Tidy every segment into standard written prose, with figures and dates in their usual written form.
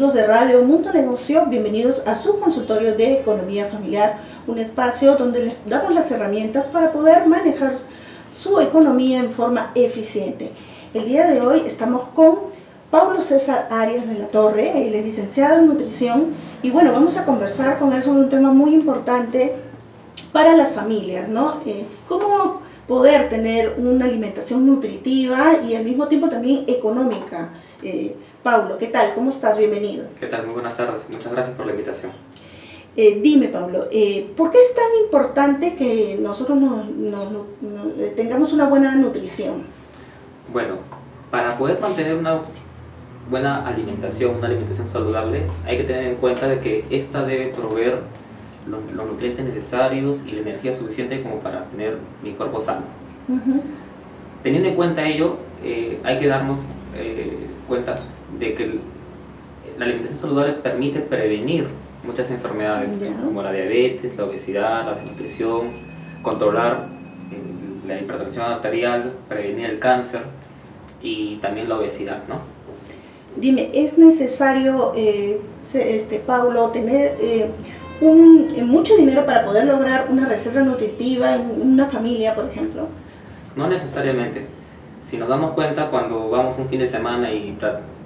amigos de Radio Mundo Negocio, bienvenidos a su consultorio de economía familiar, un espacio donde les damos las herramientas para poder manejar su economía en forma eficiente. El día de hoy estamos con Paulo César Arias de la Torre, él es licenciado en nutrición y bueno, vamos a conversar con él sobre un tema muy importante para las familias, ¿no? Cómo poder tener una alimentación nutritiva y al mismo tiempo también económica. Paulo, ¿qué tal? ¿Cómo estás? Bienvenido. ¿Qué tal? Muy buenas tardes. Muchas gracias por la invitación. Dime, Paulo, ¿por qué es tan importante que nosotros tengamos una buena nutrición? Bueno, para poder mantener una buena alimentación, una alimentación saludable, hay que tener en cuenta de que esta debe proveer los nutrientes necesarios y la energía suficiente como para tener mi cuerpo sano. Teniendo en cuenta ello, hay que darnos cuenta de que la alimentación saludable permite prevenir muchas enfermedades como la diabetes, la obesidad, la desnutrición, controlar la hipertensión arterial, prevenir el cáncer y también la obesidad, ¿no? Dime, ¿es necesario, Paulo, tener mucho dinero para poder lograr una reserva nutritiva en una familia, por ejemplo? No necesariamente. Si nos damos cuenta, cuando vamos un fin de semana y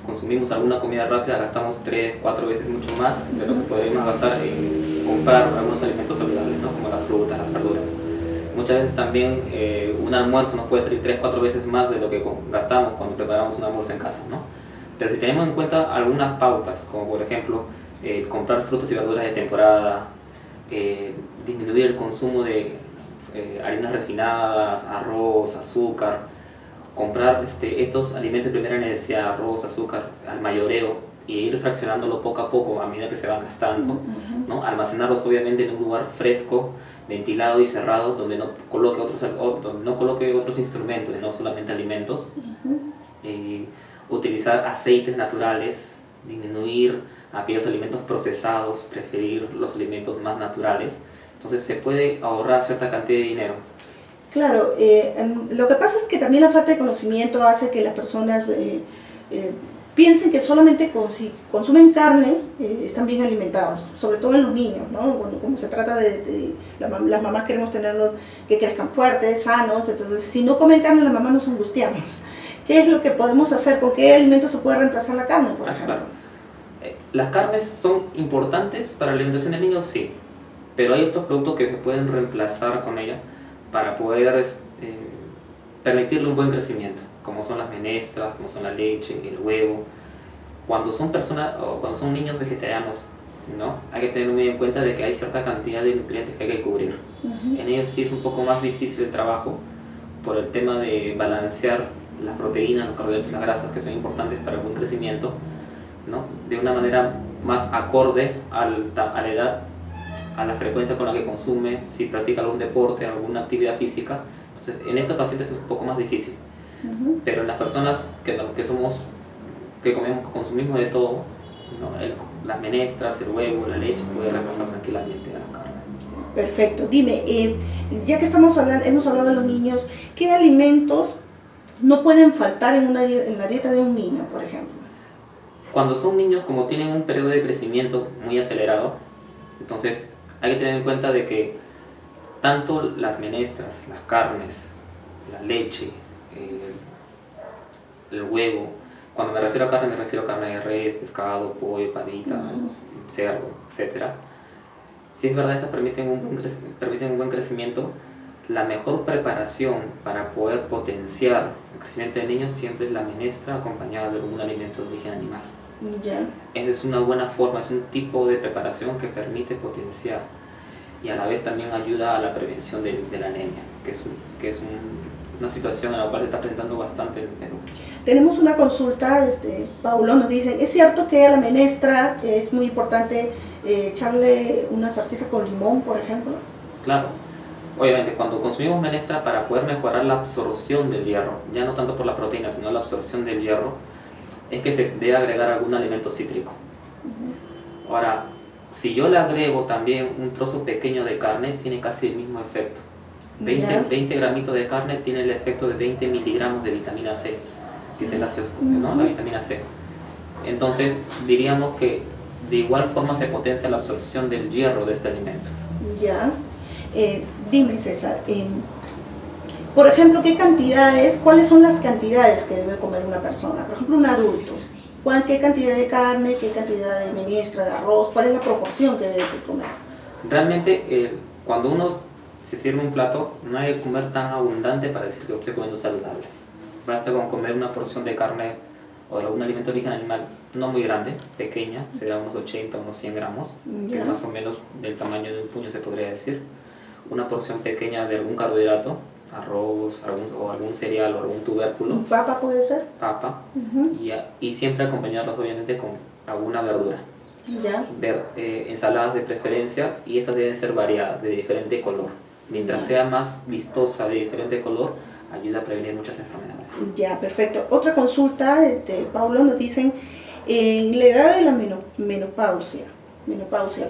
consumimos alguna comida rápida, gastamos 3-4 veces mucho más de lo que podríamos gastar en comprar algunos alimentos saludables, ¿no? Como las frutas, las verduras. Muchas veces también un almuerzo nos puede salir 3-4 veces más de lo que gastamos cuando preparamos un almuerzo en casa, ¿no? Pero si tenemos en cuenta algunas pautas, como por ejemplo comprar frutas y verduras de temporada, disminuir el consumo de harinas refinadas, arroz, azúcar, comprar estos alimentos de primera necesidad, arroz, azúcar, al mayoreo, y ir fraccionándolo poco a poco a medida que se van gastando, ¿no? Almacenarlos obviamente en un lugar fresco, ventilado y cerrado, donde no coloque otros instrumentos, no solamente alimentos. Utilizar aceites naturales, disminuir aquellos alimentos procesados, preferir los alimentos más naturales. Entonces se puede ahorrar cierta cantidad de dinero. Claro, lo que pasa es que también la falta de conocimiento hace que las personas piensen que solamente si consumen carne están bien alimentados, sobre todo en los niños, ¿no? Cuando se trata de las mamás queremos tenerlos que crezcan fuertes, sanos, entonces si no comen carne las mamás nos angustiamos. ¿Qué es lo que podemos hacer? ¿Con qué alimentos se puede reemplazar la carne, por ejemplo? Claro. Las carnes son importantes para la alimentación de niños, sí, pero hay otros productos que se pueden reemplazar con ella para poder permitirle un buen crecimiento, como son las menestras, como son la leche, el huevo. Cuando son personas o cuando son niños vegetarianos, ¿no? Hay que tener muy en cuenta de que hay cierta cantidad de nutrientes que hay que cubrir. En ellos sí es un poco más difícil el trabajo por el tema de balancear las proteínas, los carbohidratos y las grasas que son importantes para el buen crecimiento, ¿no? De una manera más acorde a la edad, a la frecuencia con la que consume, si practica algún deporte, alguna actividad física. Entonces, en estos pacientes es un poco más difícil. Pero en las personas que consumimos de todo, ¿no? Las menestras, el huevo, la leche, puede reemplazar tranquilamente a la carne. Perfecto. Dime, ya que hemos hablado de los niños, ¿qué alimentos no pueden faltar en la dieta de un niño, por ejemplo? Cuando son niños, como tienen un periodo de crecimiento muy acelerado, entonces hay que tener en cuenta de que tanto las menestras, las carnes, la leche, el huevo, cuando me refiero a carne de res, pescado, pollo, pavita, cerdo, etc. Si es verdad, esas permiten un buen crecimiento. La mejor preparación para poder potenciar el crecimiento del niño siempre es la menestra acompañada de algún alimento de origen animal. Esa es una buena forma, es un tipo de preparación que permite potenciar y a la vez también ayuda a la prevención de la anemia, que es una situación en la cual se está presentando bastante en el Perú. Tenemos una consulta, Paulo, nos dicen, ¿es cierto que a la menestra es muy importante echarle una salsita con limón, por ejemplo? Claro, obviamente cuando consumimos menestra, para poder mejorar la absorción del hierro, ya no tanto por la proteína, sino la absorción del hierro, es que se debe agregar algún alimento cítrico. Ahora, si yo le agrego también un trozo pequeño de carne, tiene casi el mismo efecto. 20 gramitos de carne tiene el efecto de 20 miligramos de vitamina C, que es el ácido, ¿no? La vitamina C. Entonces diríamos que de igual forma se potencia la absorción del hierro de este alimento. Ya. Dime, César, por ejemplo, ¿cuáles son las cantidades que debe comer una persona? Por ejemplo, un adulto. ¿Qué cantidad de carne, qué cantidad de menestra, de arroz? ¿Cuál es la proporción que debe comer? Realmente, cuando uno se sirve un plato, no hay que comer tan abundante para decir que estoy comiendo saludable. Basta con comer una porción de carne o de algún alimento de origen animal no muy grande, pequeña, será unos 80 o unos 100 gramos, que es más o menos del tamaño de un puño, se podría decir. Una porción pequeña de algún carbohidrato, arroz o algún cereal o algún tubérculo. ¿Papa puede ser? Papa. Y siempre acompañarlas obviamente con alguna verdura. Ya. Ensaladas de preferencia, y estas deben ser variadas, de diferente color. Mientras sea más vistosa, de diferente color, ayuda a prevenir muchas enfermedades. Ya, perfecto. Otra consulta, Paulo, nos dicen, en la edad de la menopausia,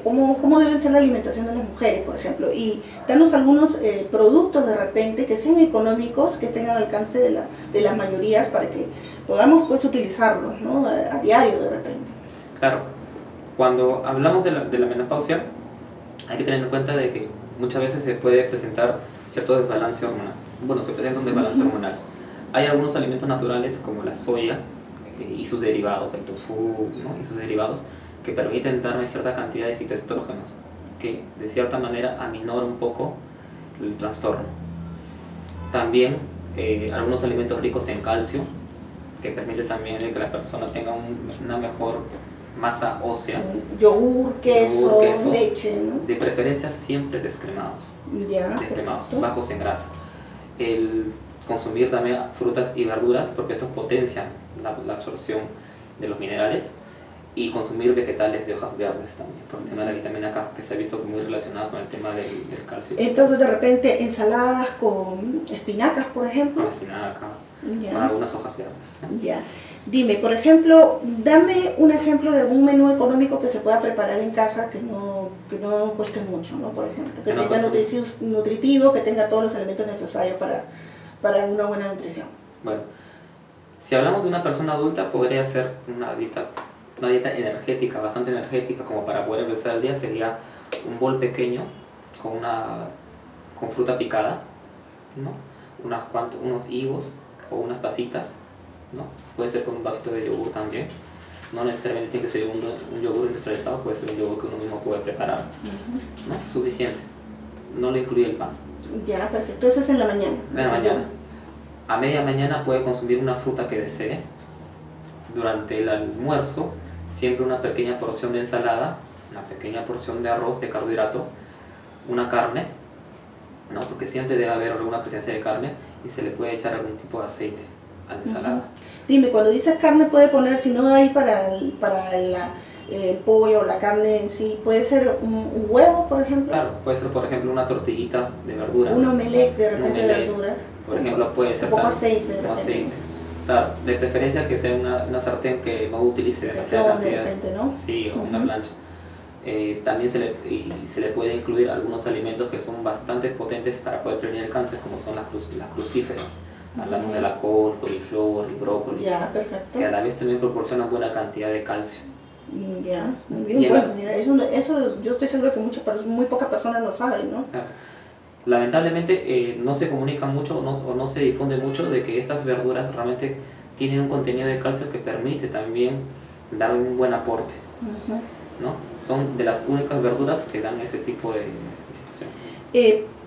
¿cómo debe ser la alimentación de las mujeres, por ejemplo? Y danos algunos productos de repente que sean económicos, que estén al alcance de las mayorías para que podamos pues utilizarlos, ¿no? A diario de repente. Claro, cuando hablamos de la menopausia, hay que tener en cuenta de que muchas veces se puede presentar cierto desbalance hormonal. Bueno, se presenta un desbalance hormonal. Hay algunos alimentos naturales como la soya y sus derivados, el tofu, ¿no? Y sus derivados, que permiten darme cierta cantidad de fitoestrógenos que de cierta manera aminora un poco el trastorno. También algunos alimentos ricos en calcio, que permite también que la persona tenga una mejor masa ósea. Yogur, queso, leche, ¿no? De preferencia siempre descremados, bajos en grasa. El consumir también frutas y verduras, porque estos potencian la absorción de los minerales, y consumir vegetales de hojas verdes también, por el tema de la vitamina K, que se ha visto muy relacionado con el tema del calcio. Entonces, de repente, ensaladas con espinacas, por ejemplo. Con espinaca, con algunas hojas verdes, ¿no? Ya. Dime, por ejemplo, dame un ejemplo de algún menú económico que se pueda preparar en casa que no cueste mucho, ¿no? Por ejemplo, que tenga nutritivo, que tenga todos los elementos necesarios para una buena nutrición. Bueno, si hablamos de una persona adulta, podría ser una dieta energética, bastante energética, como para poder empezar el día. Sería un bol pequeño con fruta picada, ¿no? Unos higos o unas pasitas, ¿no? Puede ser con un vasito de yogur también. No necesariamente tiene que ser un yogur industrializado, puede ser un yogur que uno mismo puede preparar, ¿no? Suficiente. No le incluye el pan. Ya, perfecto. Eso es en la mañana. En la mañana. A media mañana puede consumir una fruta que desee. Durante el almuerzo, siempre una pequeña porción de ensalada, una pequeña porción de arroz, de carbohidrato, una carne, ¿no? Porque siempre debe haber alguna presencia de carne, y se le puede echar algún tipo de aceite a la ensalada. Dime, cuando dices carne puede poner, si no hay para el pollo, la carne en sí, ¿puede ser un huevo, por ejemplo? Claro, puede ser, por ejemplo, una tortillita de verduras. Un omelette de repente de verduras. Por ejemplo, puede ser un poco aceite de repente. Aceite. Claro, de preferencia que sea una sartén que no utilice demasiada cantidad. De repente, ¿no? Sí, o una plancha. También se le puede incluir algunos alimentos que son bastante potentes para poder prevenir el cáncer, como son las crucíferas. Hablamos de la col, coliflor, el brócoli. Ya, perfecto. Que a la vez también proporcionan buena cantidad de calcio. Ya, muy bien. Bueno, mira, eso yo estoy seguro que muy pocas personas lo saben, ¿no? Claro. Lamentablemente no se comunica mucho o no se difunde mucho de que estas verduras realmente tienen un contenido de calcio que permite también dar un buen aporte, ¿no? Son de las únicas verduras que dan ese tipo de situación.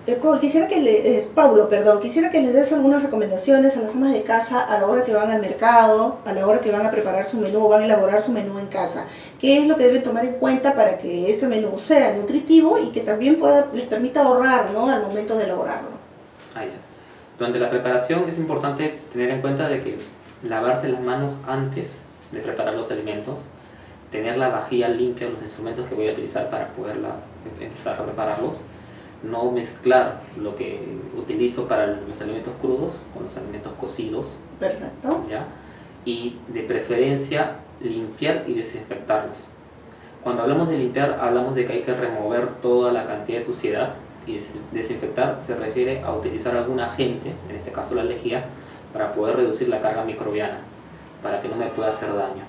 Paulo, quisiera que les des algunas recomendaciones a las amas de casa a la hora que van al mercado, a la hora que van a preparar su menú o van a elaborar su menú en casa. ¿Qué es lo que deben tomar en cuenta para que este menú sea nutritivo y que también les permita ahorrar, ¿no? Al momento de elaborarlo? Durante la preparación es importante tener en cuenta de que lavarse las manos antes de preparar los alimentos, tener la vajilla limpia, los instrumentos que voy a utilizar para poder empezar a prepararlos, no mezclar lo que utilizo para los alimentos crudos con los alimentos cocidos. Perfecto. ¿Ya? Y de preferencia limpiar y desinfectarlos. Cuando hablamos de limpiar, hablamos de que hay que remover toda la cantidad de suciedad, y desinfectar se refiere a utilizar algún agente, en este caso la lejía, para poder reducir la carga microbiana, para que no me pueda hacer daño.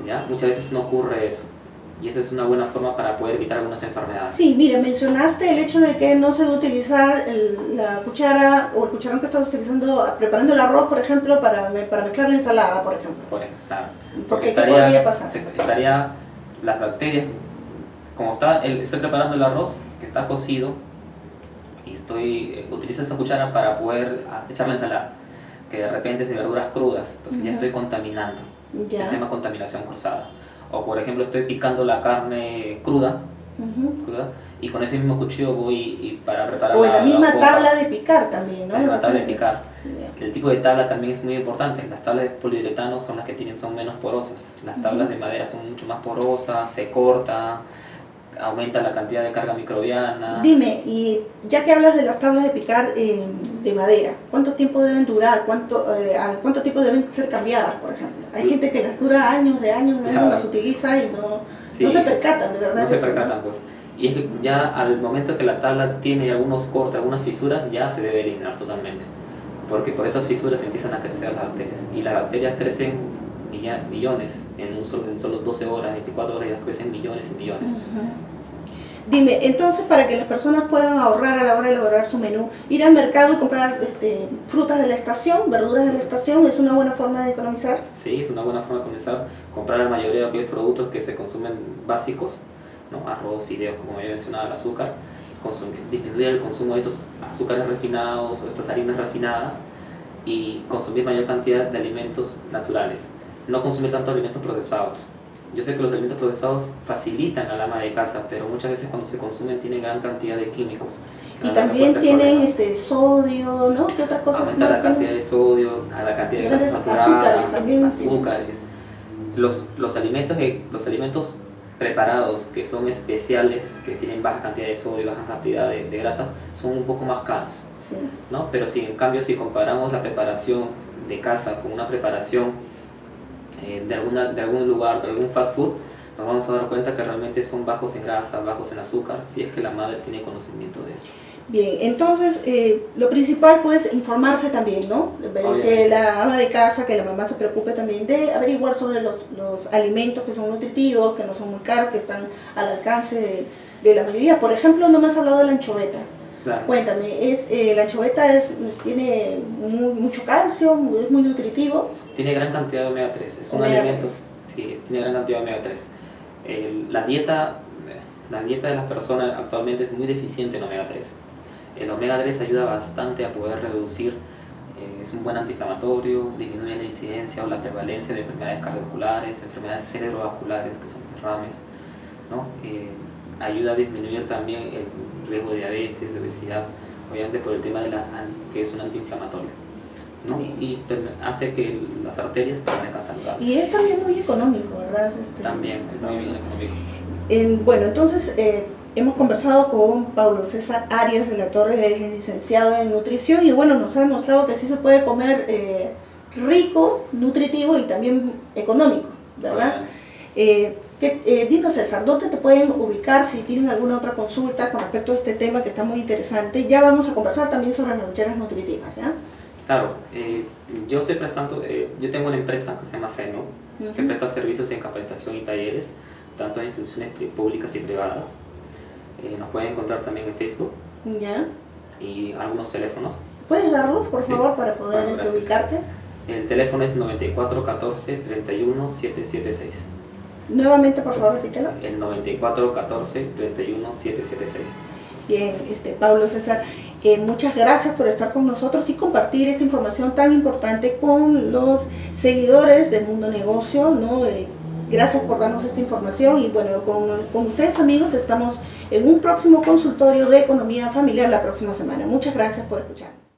¿Ya? Muchas veces no ocurre eso. Y esa es una buena forma para poder evitar algunas enfermedades. Sí, mira, mencionaste el hecho de que no se debe utilizar la cuchara o el cucharón que estás utilizando preparando el arroz, por ejemplo, para mezclar la ensalada, por ejemplo. Claro. Porque ¿qué podría pasar? Estaría las bacterias, como estoy preparando el arroz, que está cocido, y utilizo esa cuchara para poder echar la ensalada, que de repente es de verduras crudas, entonces ya estoy contaminando. Ya se llama contaminación cruzada. O por ejemplo estoy picando la carne cruda, y con ese mismo cuchillo voy para preparar la misma tabla de picar también, ¿no? La misma tabla de picar. El tipo de tabla también es muy importante. Las tablas de poliuretano son las que son menos porosas. Las tablas de madera son mucho más porosas, se corta, aumenta la cantidad de carga microbiana. Dime, y ya que hablas de las tablas de picar de madera, ¿cuánto tiempo deben durar? ¿Cuánto tiempo deben ser cambiadas, por ejemplo? Hay gente que las dura años, las utiliza y no se percatan, de verdad. No se percatan, pues. Y es que ya al momento que la tabla tiene algunos cortes, algunas fisuras, ya se debe eliminar totalmente. Porque por esas fisuras empiezan a crecer las bacterias. Y las bacterias crecen millones, en solo 12 horas, 24 horas ya crecen millones y millones. Dime, entonces para que las personas puedan ahorrar a la hora de elaborar su menú, ir al mercado y comprar frutas de la estación, verduras de la estación, ¿es una buena forma de economizar? Sí, es una buena forma de economizar. Comprar la mayoría de aquellos productos que se consumen básicos, ¿no? Arroz, fideos, como había mencionado, el azúcar, disminuir el consumo de estos azúcares refinados o estas harinas refinadas y consumir mayor cantidad de alimentos naturales. No consumir tanto alimentos procesados. Yo sé que los alimentos procesados facilitan al ama de casa, pero muchas veces cuando se consumen tienen gran cantidad de químicos. Y también tienen sodio, ¿no? ¿Qué otras cosas? Aumenta la cantidad de sodio, la cantidad de grasas saturadas, azúcares. Los alimentos preparados que son especiales, que tienen baja cantidad de sodio y baja cantidad de grasa, son un poco más caros. Sí. ¿No? Pero en cambio, si comparamos la preparación de casa con una preparación de algún lugar, de algún fast food, nos vamos a dar cuenta que realmente son bajos en grasa, bajos en azúcar, si es que la madre tiene conocimiento de esto. Bien, entonces lo principal pues informarse también, ¿no? Que la ama de casa, que la mamá se preocupe también de averiguar sobre los alimentos que son nutritivos, que no son muy caros, que están al alcance de la mayoría. Por ejemplo, no me has hablado de la anchoveta. Claro. Cuéntame, la anchoveta tiene mucho calcio, es muy nutritivo. Tiene gran cantidad de omega 3, es un alimento, sí, tiene gran cantidad de omega 3. La dieta de las personas actualmente es muy deficiente en omega 3. El omega 3 ayuda bastante a poder reducir, es un buen antiinflamatorio, disminuye la incidencia o la prevalencia de enfermedades cardiovasculares, enfermedades cerebrovasculares, que son derrames, ¿no? Ayuda a disminuir también el riesgo de diabetes, de obesidad, obviamente por el tema que es un antiinflamatorio, ¿no? Y hace que las arterias permanezcan saludables. Y es también muy económico, ¿verdad? También es muy bien económico. Bueno, entonces hemos conversado con Paulo César Arias de la Torre, él es licenciado en nutrición y bueno, nos ha demostrado que sí se puede comer rico, nutritivo y también económico, ¿verdad? Dinos César, ¿dónde te pueden ubicar si tienen alguna otra consulta con respecto a este tema que está muy interesante? Ya vamos a conversar también sobre las loncheras nutritivas, ¿ya? Claro, yo estoy prestando, yo tengo una empresa que se llama Seno, que presta servicios en capacitación y talleres, tanto en instituciones públicas y privadas. Nos pueden encontrar también en Facebook. ¿Ya? Y algunos teléfonos. ¿Puedes darlos, por favor, para poder ubicarte? El teléfono es 9414 31 776. Nuevamente, por favor, repítelo. El 9414 31 776. Bien, Pablo César, muchas gracias por estar con nosotros y compartir esta información tan importante con los seguidores del Mundo Negocio, ¿no? Gracias por darnos esta información y bueno, con ustedes amigos estamos en un próximo consultorio de economía familiar la próxima semana. Muchas gracias por escucharnos.